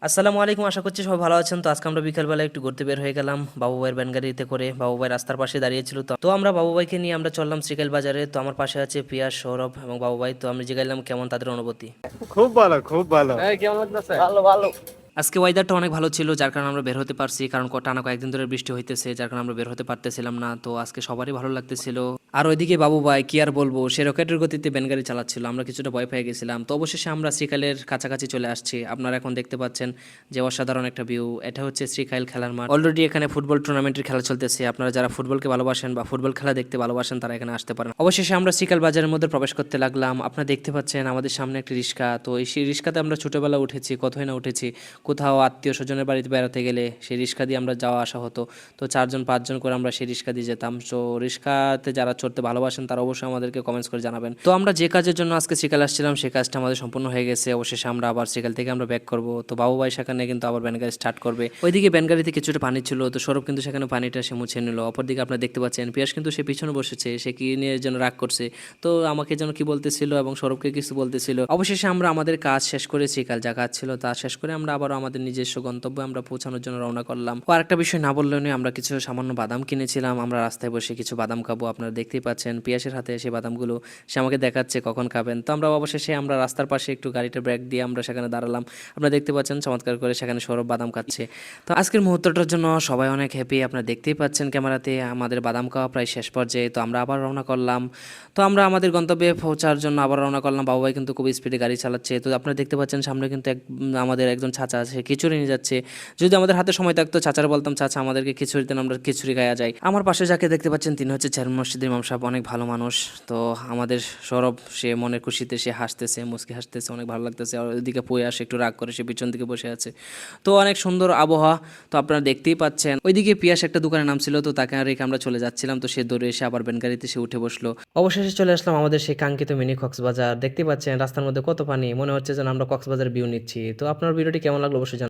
আসসালামু আলাইকুম, আশা করছি সবাই ভালো আছেন। তো আজকে আমরা বিকালবেলা একটু ঘুরতে বের হয়ে গেলাম বাবু ভাইয়ের ভ্যান গাড়িতে করে। বাবু ভাই রাস্তার পাশে দাঁড়িয়েছিল, তো আমরা বাবু ভাইকে নিয়ে আমরা চললাম শ্রীকাইল বাজারে। তো আমার পাশে আছে পিয়াস, সৌরভ এবং বাবু ভাই। তো আমি জিগাইলাম কেমন তাদের অনুভূতি। খুব ভালো, খুব ভালো। কেমন লাগতেছে? ভালো ভালো। আজকে ওয়েদারটা অনেক ভালো ছিল, যার কারণে আমরা বের হতে পারছি, কারণ টানা কয়েকদিন ধরে বৃষ্টি হইতেছে, যার কারণে আমরা বের হতে পারতেছিলাম না। তো আজকে সবারই ভালো লাগতেছিল। আর ওইদিকে বাবু ভাই কি আর বলবো, সে রকেটের গতিতে ব্যানগাড়ি চালাচ্ছিল, আমরা কিছুটা ভয় পেয়ে গেছিলাম। তো অবশেষে আমরা শ্রীকাইলের কাছাকাছি চলে আসছি। আপনারা এখন দেখতে পাচ্ছেন যে অসাধারণ একটা ভিউ। এটা হচ্ছে শ্রীকাইল খেলার মাঠ। অলরেডি এখানে ফুটবল টুর্নামেন্টের খেলা চলতেছে। আপনারা যারা ফুটবলকে ভালোবাসেন বা ফুটবল খেলা দেখতে ভালোবাসেন তারা এখানে আসতে পারেন। অবশেষে আমরা শ্রীকাইল বাজারের মধ্যে প্রবেশ করতে লাগলাম। আপনারা দেখতে পাচ্ছেন আমাদের সামনে একটি রিক্সা। তো এই সেই রিক্সাতে আমরা ছোটবেলা উঠেছি, কোথায় না উঠেছি। কোথাও আত্মীয় স্বজনের বাড়িতে বেড়াতে গেলে সেই রিক্সা দিয়ে আমরা যাওয়া আসা হতো। তো 4-5 জন করে আমরা সেই রিক্সা দিয়ে যেতাম। তো রিক্সাতে যারা চড়তে ভালোবাসেন তারা অবশ্যই আমাদেরকে কমেন্টস করে জানাবেন। তো আমরা যে কাজের জন্য আজকে শ্রীকাল আসছিলাম সেই কাজটা আমাদের সম্পূর্ণ হয়ে গেছে। অবশেষে আমরা আবার শ্রীকাল থেকে আমরা ব্যাক করব। তো বাবু ভাই সেখানে কিন্তু আবার ব্যানগাড়ি স্টার্ট করবে। ওইদিকে ব্যানগাড়িতে কিছুটা পানি ছিল, তো সৌরভ কিন্তু সেখানে পানিটা সে মুছে নিল। অপরদিকে আপনারা দেখতে পাচ্ছেন পিয়াস কিন্তু সে পিছনে বসেছে, সে কি নিয়ে যেন রাগ করছে। তো আমাকে যেন কি বলতেছিল এবং সৌরভকে কিছু বলতেছিল। অবশেষে আমরা আমাদের কাজ শেষ করে শ্রীকাল যা কাজ ছিল তা শেষ করে আমরা আবার আমাদের নিজস্ব গন্তব্যে আমরা পৌঁছানোর জন্য রওনা করলাম। ও আরেকটা বিষয় না বললেও নয়, আমরা কিছু সামান্য বাদাম কিনেছিলাম। আমরা রাস্তায় বসে কিছু বাদাম খাবো। আপনারা দেখতেই পাচ্ছেন পিয়াসের হাতে সেই বাদামগুলো সে আমাকে দেখাচ্ছে কখন খাবেন। তো আমরা অবশেষে আমরা রাস্তার পাশে একটু গাড়িটা ব্রেক দিয়ে আমরা সেখানে দাঁড়ালাম। আপনারা দেখতে পাচ্ছেন চমৎকার করে সেখানে সৌরভ বাদাম খাচ্ছে। তো আজকের মুহূর্তটার জন্য সবাই অনেক হ্যাপি। আপনারা দেখতেই পাচ্ছেন ক্যামেরাতে আমাদের বাদাম খাওয়া প্রায় শেষ পর্যায়ে। তো আমরা আবার রওনা করলাম। তো আমরা আমাদের গন্তব্যে পৌঁছার জন্য আবার রওনা করলাম। বাবু ভাই কিন্তু খুব স্পিডে গাড়ি চালাচ্ছে। তো আপনারা দেখতে পাচ্ছেন সামনে কিন্তু আমাদের একজন চাচা আছে, খিচুড়ি নিয়ে যাচ্ছে। যদি আমাদের হাতে সময় থাকতো চাচারা বলতাম চাচা আমাদেরকে খিচুড়ি দেন, আমরা খিচুড়ি খাওয়া যায়। আমার পাশে যাকে দেখতে পাচ্ছেন তিনি হচ্ছে চেয়ারম্যান মসজিদের ইমাম সাহেব, অনেক ভালো মানুষ। তো আমাদের সৌরভ সে মনের খুশিতে সে হাসতেছে, মুচকি হাসতেছে, অনেক ভালো লাগতেছে। আর ওইদিকে আসে একটু রাগ করে সে পিছন দিকে বসে আছে। তো অনেক সুন্দর আবহাওয়া। তো আপনারা দেখতেই পাচ্ছেন ওইদিকে পিয়াস একটা দোকানে নামছিল, তো তাকে রেখে আমরা চলে যাচ্ছিলাম। তো সে দৌড়ে এসে আবার ব্যানগাড়িতে সে উঠে বসলো। অবশেষে চলে আসলাম আমাদের সেই কাঙ্ক্ষিত মিনি কক্সবাজার। দেখতে পাচ্ছেন রাস্তার মধ্যে কত পানি, মনে হচ্ছে যেন আমরা কক্সবাজার ভিউ নিচ্ছি। তো আপনার ভিডিওটি কেমন লাগলো অবশ্যই জানাবেন।